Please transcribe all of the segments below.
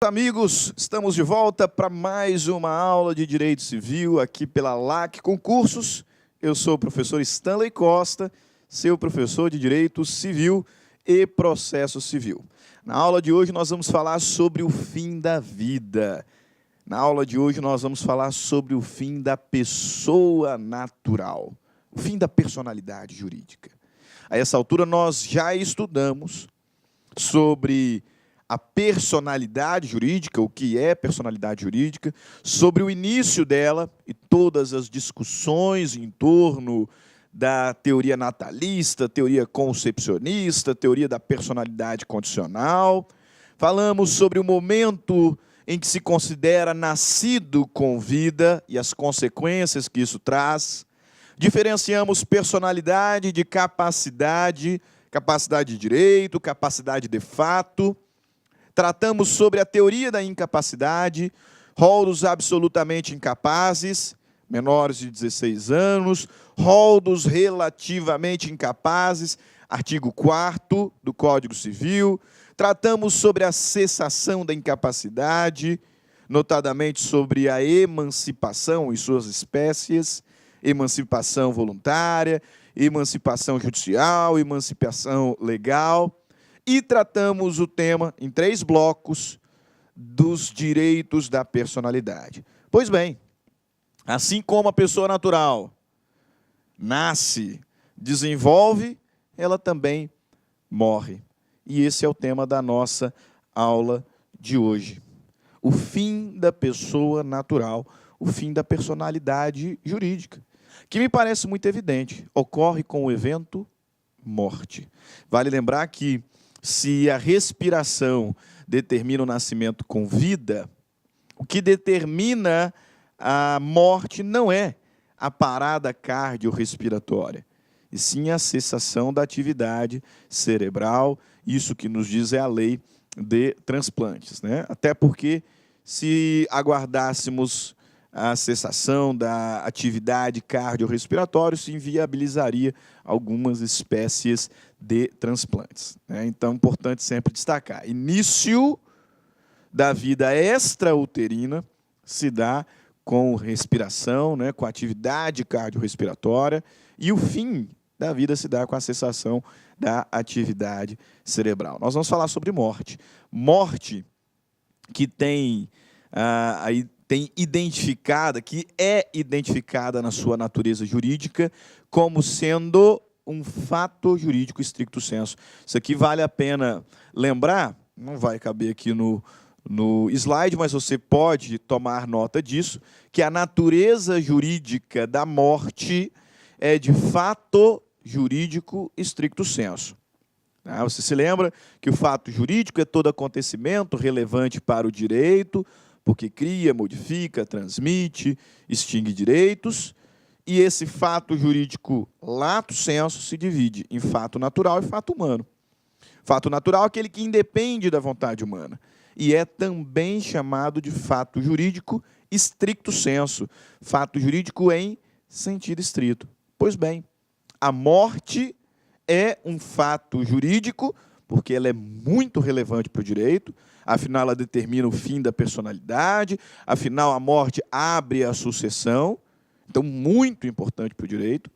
Pronto, amigos, estamos de volta para mais uma aula de Direito Civil aqui pela LAC Concursos. Eu sou o professor Stanley Costa, seu professor de Direito Civil e Processo Civil. Na aula de hoje nós vamos falar sobre o fim da vida. Na aula de hoje nós vamos falar sobre o fim da pessoa natural, o fim da personalidade jurídica. A essa altura nós já estudamos sobre a personalidade jurídica, o que é personalidade jurídica, sobre o início dela e todas as discussões em torno da teoria natalista, teoria concepcionista, teoria da personalidade condicional. Falamos sobre o momento em que se considera nascido com vida e as consequências que isso traz. Diferenciamos personalidade de capacidade, capacidade de direito, capacidade de fato. Tratamos sobre a teoria da incapacidade, rol dos absolutamente incapazes, menores de 16 anos, rol dos relativamente incapazes, artigo 4º do Código Civil. Tratamos sobre a cessação da incapacidade, notadamente sobre a emancipação e suas espécies, emancipação voluntária, emancipação judicial, emancipação legal. E tratamos o tema, em 3 blocos, dos direitos da personalidade. Pois bem, assim como a pessoa natural nasce, desenvolve, ela também morre. E esse é o tema da nossa aula de hoje. O fim da pessoa natural, o fim da personalidade jurídica, que me parece muito evidente, ocorre com o evento morte. Vale lembrar que se a respiração determina o nascimento com vida, o que determina a morte não é a parada cardiorrespiratória, e sim a cessação da atividade cerebral. Isso que nos diz é a lei de transplantes, né? Até porque, se aguardássemos a cessação da atividade cardiorrespiratória, se inviabilizaria algumas espécies de transplantes, né? Então, é importante sempre destacar: início da vida extrauterina se dá com respiração, né, com atividade cardiorrespiratória, e o fim da vida se dá com a cessação da atividade cerebral. Nós vamos falar sobre morte. Morte que tem identificada, que é identificada na sua natureza jurídica como sendo um fato jurídico stricto sensu. Isso aqui vale a pena lembrar, não vai caber aqui no slide, mas você pode tomar nota disso, que a natureza jurídica da morte é de fato jurídico stricto sensu. Você se lembra que o fato jurídico é todo acontecimento relevante para o direito, porque cria, modifica, transmite, extingue direitos, e esse fato jurídico lato sensu se divide em fato natural e fato humano. Fato natural é aquele que independe da vontade humana, e é também chamado de fato jurídico stricto sensu, fato jurídico em sentido estrito. Pois bem, a morte é um fato jurídico, porque ela é muito relevante para o direito, afinal ela determina o fim da personalidade, afinal a morte abre a sucessão, então muito importante para o direito,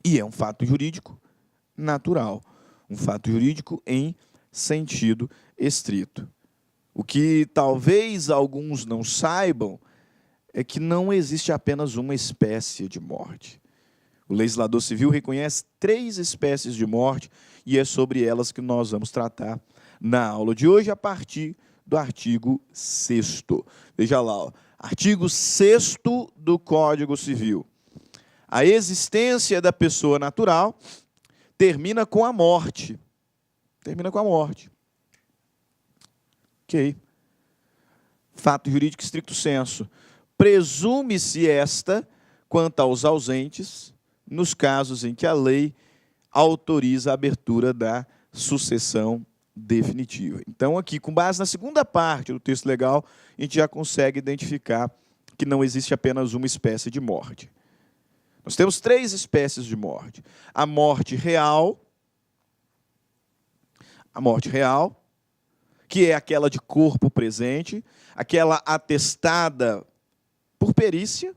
e é um fato jurídico natural, um fato jurídico em sentido estrito. O que talvez alguns não saibam é que não existe apenas uma espécie de morte. O legislador civil reconhece 3 espécies de morte, e é sobre elas que nós vamos tratar na aula de hoje, a partir do artigo 6º. Veja lá, ó, artigo 6º do Código Civil. A existência da pessoa natural termina com a morte. Termina com a morte. Ok. Fato jurídico stricto sensu. Presume-se esta quanto aos ausentes, nos casos em que a lei autoriza a abertura da sucessão definitiva. Então, aqui, com base na segunda parte do texto legal, a gente já consegue identificar que não existe apenas uma espécie de morte. Nós temos 3 espécies de morte. A morte real, que é aquela de corpo presente, aquela atestada por perícia,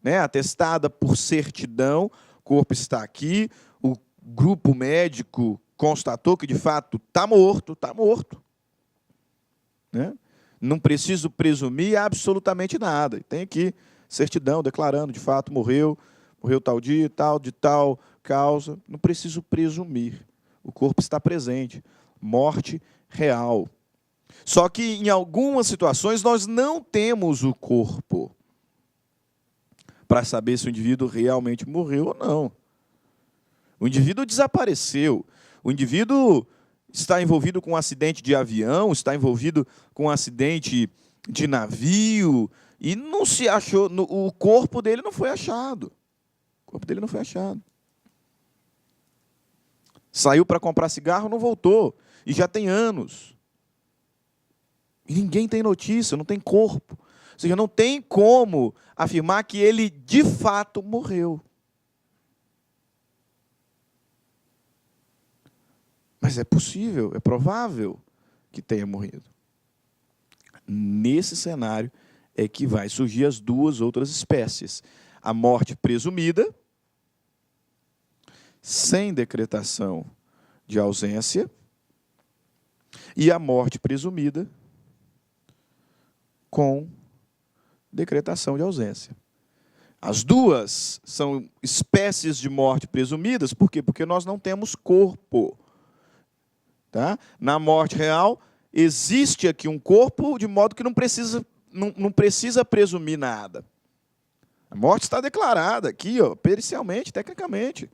né, atestada por certidão, o corpo está aqui, o grupo médico constatou que, de fato, está morto, está morto. Né? Não preciso presumir absolutamente nada. Tem aqui certidão declarando, de fato, morreu tal dia, de tal causa. Não preciso presumir. O corpo está presente. Morte real. Só que, em algumas situações, nós não temos o corpo para saber se o indivíduo realmente morreu ou não. O indivíduo desapareceu. O indivíduo está envolvido com um acidente de avião, está envolvido com um acidente de navio, e não se achou, o corpo dele não foi achado. O corpo dele não foi achado. Saiu para comprar cigarro, não voltou. E já tem anos. E ninguém tem notícia, não tem corpo. Ou seja, não tem como afirmar que ele, de fato, morreu. Mas é possível, é provável que tenha morrido. Nesse cenário é que vai surgir as duas outras espécies. A morte presumida, sem decretação de ausência, e a morte presumida com decretação de ausência. As duas são espécies de morte presumidas, por quê? Porque nós não temos corpo. Tá? Na morte real, existe aqui um corpo, de modo que não precisa presumir nada. A morte está declarada aqui, ó, pericialmente, tecnicamente. O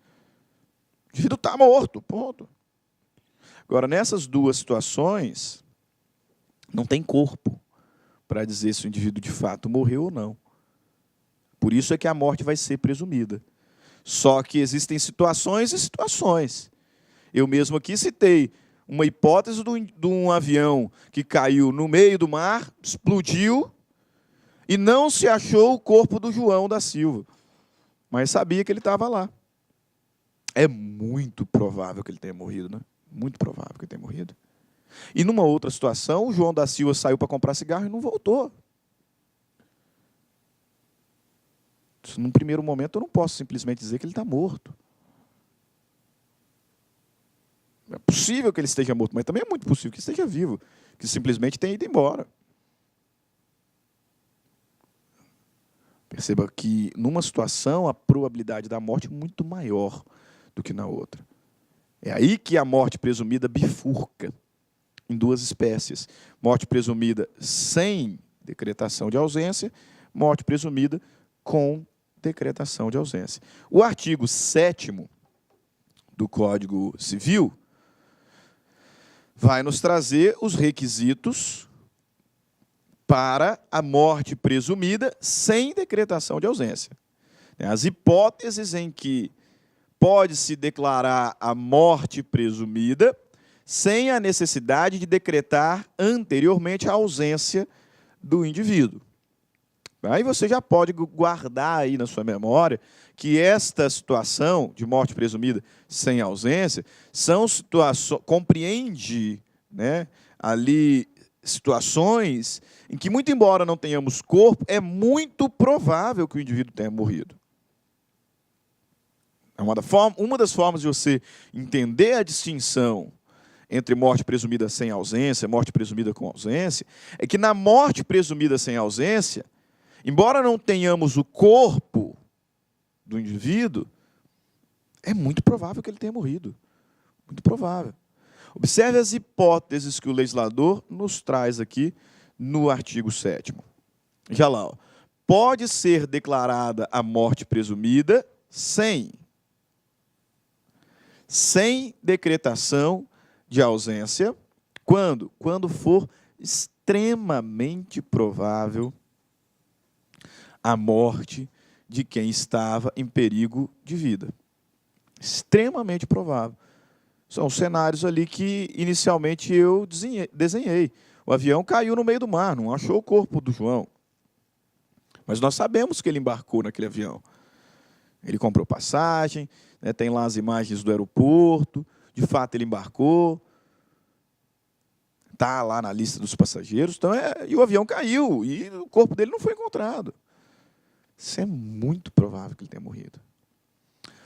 indivíduo está morto, ponto. Agora, nessas duas situações, não tem corpo para dizer se o indivíduo de fato morreu ou não. Por isso é que a morte vai ser presumida. Só que existem situações e situações. Eu mesmo aqui citei uma hipótese de um avião que caiu no meio do mar, explodiu, e não se achou o corpo do João da Silva. Mas sabia que ele estava lá. É muito provável que ele tenha morrido, né? Muito provável que ele tenha morrido. E numa outra situação, o João da Silva saiu para comprar cigarro e não voltou. Num primeiro momento, eu não posso simplesmente dizer que ele está morto. É possível que ele esteja morto, mas também é muito possível que esteja vivo, que simplesmente tenha ido embora. Perceba que, numa situação, a probabilidade da morte é muito maior do que na outra. É aí que a morte presumida bifurca em duas espécies. Morte presumida sem decretação de ausência, morte presumida com decretação de ausência. O artigo 7º do Código Civil vai nos trazer os requisitos para a morte presumida sem decretação de ausência. As hipóteses em que pode-se declarar a morte presumida sem a necessidade de decretar anteriormente a ausência do indivíduo. Aí você já pode guardar aí na sua memória que esta situação de morte presumida sem ausência são situações, compreende, né, ali situações em que, muito embora não tenhamos corpo, é muito provável que o indivíduo tenha morrido. Uma das formas de você entender a distinção entre morte presumida sem ausência e morte presumida com ausência é que, na morte presumida sem ausência, embora não tenhamos o corpo do indivíduo, é muito provável que ele tenha morrido. Muito provável. Observe as hipóteses que o legislador nos traz aqui no artigo 7º. Já lá, ó. Pode ser declarada a morte presumida sem decretação de ausência, quando? Quando for extremamente provável a morte de quem estava em perigo de vida. Extremamente provável. São cenários ali que, inicialmente, eu desenhei. O avião caiu no meio do mar, não achou o corpo do João. Mas nós sabemos que ele embarcou naquele avião. Ele comprou passagem, né, tem lá as imagens do aeroporto, de fato ele embarcou. está lá na lista dos passageiros, então e o avião caiu, e o corpo dele não foi encontrado. Isso é muito provável que ele tenha morrido.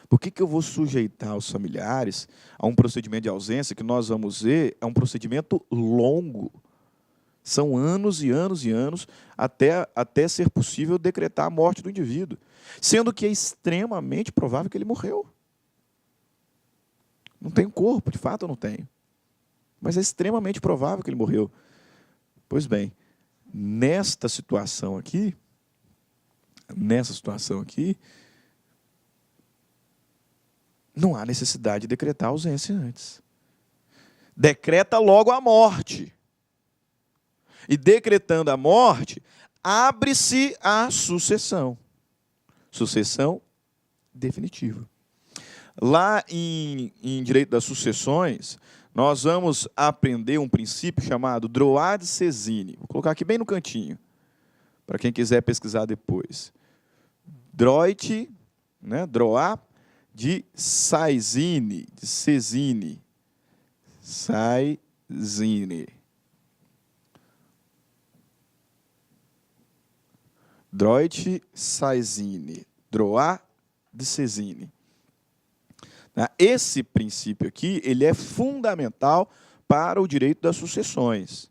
Por que eu vou sujeitar os familiares a um procedimento de ausência que nós vamos ver é um procedimento longo? São anos e anos e anos até ser possível decretar a morte do indivíduo, sendo que é extremamente provável que ele morreu. Não tenho corpo, de fato eu não tenho. Mas é extremamente provável que ele morreu. Pois bem, nessa situação aqui, não há necessidade de decretar a ausência antes. Decreta logo a morte. E decretando a morte, abre-se a sucessão. Sucessão definitiva. Lá em Direito das Sucessões, nós vamos aprender um princípio chamado droit de seisinne. Vou colocar aqui bem no cantinho, para quem quiser pesquisar depois. Droit, né, droit de seisinne, Seisinne. Droit seisinne, droit de seisinne. Esse princípio aqui, ele é fundamental para o direito das sucessões.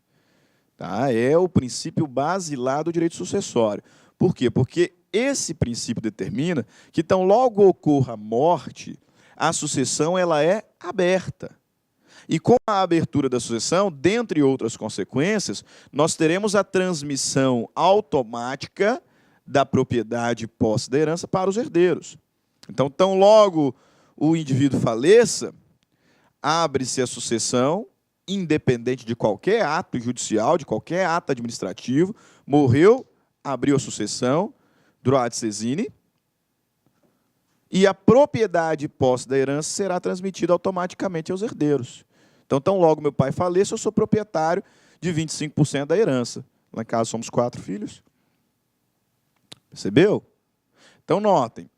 Tá? É o princípio basilar do direito sucessório. Por quê? Porque esse princípio determina que, então, logo ocorra a morte, a sucessão ela é aberta. E com a abertura da sucessão, dentre outras consequências, nós teremos a transmissão automática da propriedade e posse da herança para os herdeiros. Então, tão logo o indivíduo faleça, abre-se a sucessão, independente de qualquer ato judicial, de qualquer ato administrativo. Morreu, abriu a sucessão, droit de seisinne, e a propriedade e posse da herança será transmitida automaticamente aos herdeiros. Então, tão logo meu pai faleça, eu sou proprietário de 25% da herança. Lá em casa somos 4 filhos. Percebeu? Então, notem,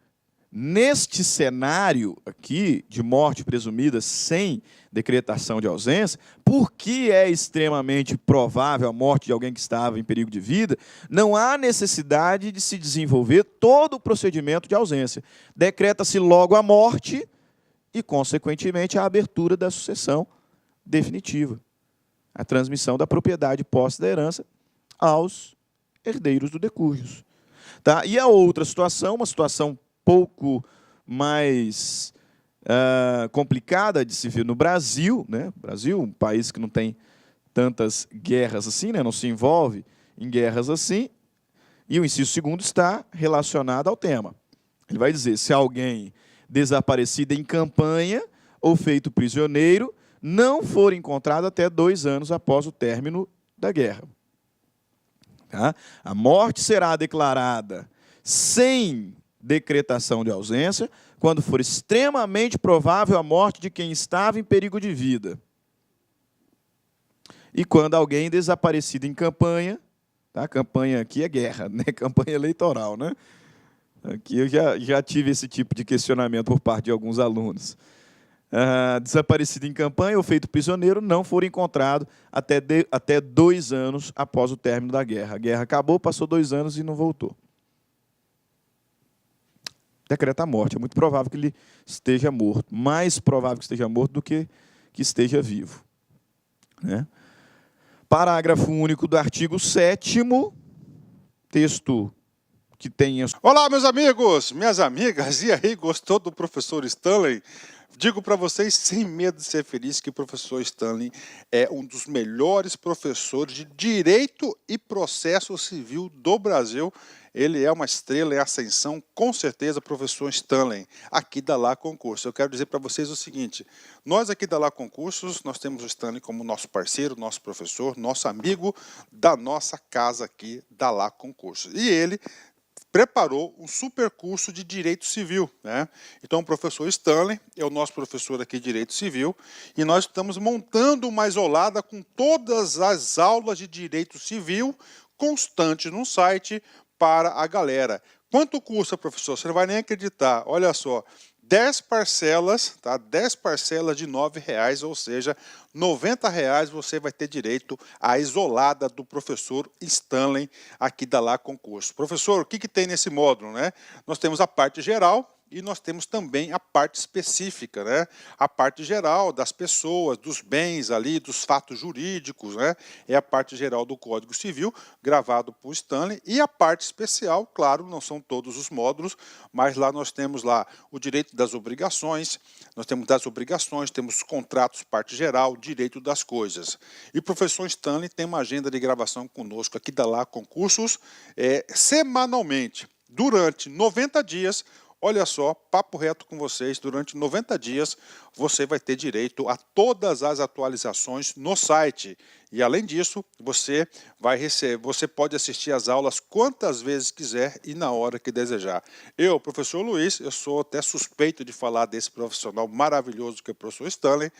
neste cenário aqui de morte presumida sem decretação de ausência, porque é extremamente provável a morte de alguém que estava em perigo de vida, não há necessidade de se desenvolver todo o procedimento de ausência. Decreta-se logo a morte e, consequentemente, a abertura da sucessão definitiva. A transmissão da propriedade e posse da herança aos herdeiros do decujus. Tá? E a outra situação, uma situação pouco mais complicada de se ver no Brasil, né? Brasil, um país que não tem tantas guerras assim, né? Não se envolve em guerras assim, e o inciso segundo está relacionado ao tema. Ele vai dizer, se alguém desaparecido em campanha ou feito prisioneiro não for encontrado até 2 anos após o término da guerra. Tá? A morte será declarada sem decretação de ausência, quando for extremamente provável a morte de quem estava em perigo de vida. E quando alguém desaparecido em campanha, tá? Campanha aqui é guerra, né? Campanha eleitoral, né? Aqui eu já tive esse tipo de questionamento por parte de alguns alunos. Desaparecido em campanha ou feito prisioneiro não for encontrado até 2 anos após o término da guerra. A guerra acabou, passou 2 anos e não voltou. Decreta a morte. É muito provável que ele esteja morto. Mais provável que esteja morto do que esteja vivo. Né? Parágrafo único do artigo 7º, texto que tem... Olá, meus amigos, minhas amigas. E aí, gostou do professor Stanley? Digo para vocês, sem medo de ser feliz, que o professor Stanley é um dos melhores professores de Direito e Processo Civil do Brasil. Ele é uma estrela em ascensão, com certeza, professor Stanley, aqui da Lá Concursos. Eu quero dizer para vocês o seguinte, nós aqui da Lá Concursos, nós temos o Stanley como nosso parceiro, nosso professor, nosso amigo da nossa casa aqui da Lá Concursos. E ele preparou um super curso de Direito Civil, né? Então, o professor Stanley é o nosso professor aqui de Direito Civil e nós estamos montando uma isolada com todas as aulas de Direito Civil constantes no site para a galera. Quanto custa, professor? Você não vai nem acreditar. Olha só, 10 parcelas, tá? 10 parcelas de R$ 9,00, ou seja, R$ 90,00 você vai ter direito à isolada do professor Stanley aqui da Lá Concurso. Professor, o que tem nesse módulo, né? Nós temos a parte geral e nós temos também a parte específica, né? A parte geral das pessoas, dos bens ali, dos fatos jurídicos, né? É a parte geral do Código Civil, gravado por Stanley, e a parte especial, claro, não são todos os módulos, mas lá nós temos lá o direito das obrigações, nós temos das obrigações, temos contratos, parte geral, direito das coisas. E o professor Stanley tem uma agenda de gravação conosco aqui da Lá Concursos, semanalmente, durante 90 dias. Olha só, papo reto com vocês, durante 90 dias você vai ter direito a todas as atualizações no site. E além disso, você pode assistir às aulas quantas vezes quiser e na hora que desejar. Eu, professor Luiz, eu sou até suspeito de falar desse profissional maravilhoso que é o professor Stanley,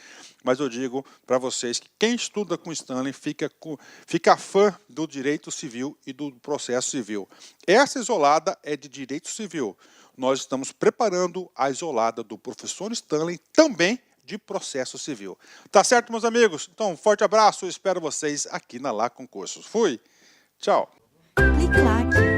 mas eu digo para vocês que quem estuda com Stanley fica fã do direito civil e do processo civil. Essa isolada é de direito civil. Nós estamos preparando a isolada do professor Stanley também de processo civil. Tá certo, meus amigos? Então, um forte abraço, espero vocês aqui na Lá Concursos. Fui, tchau. Clique lá.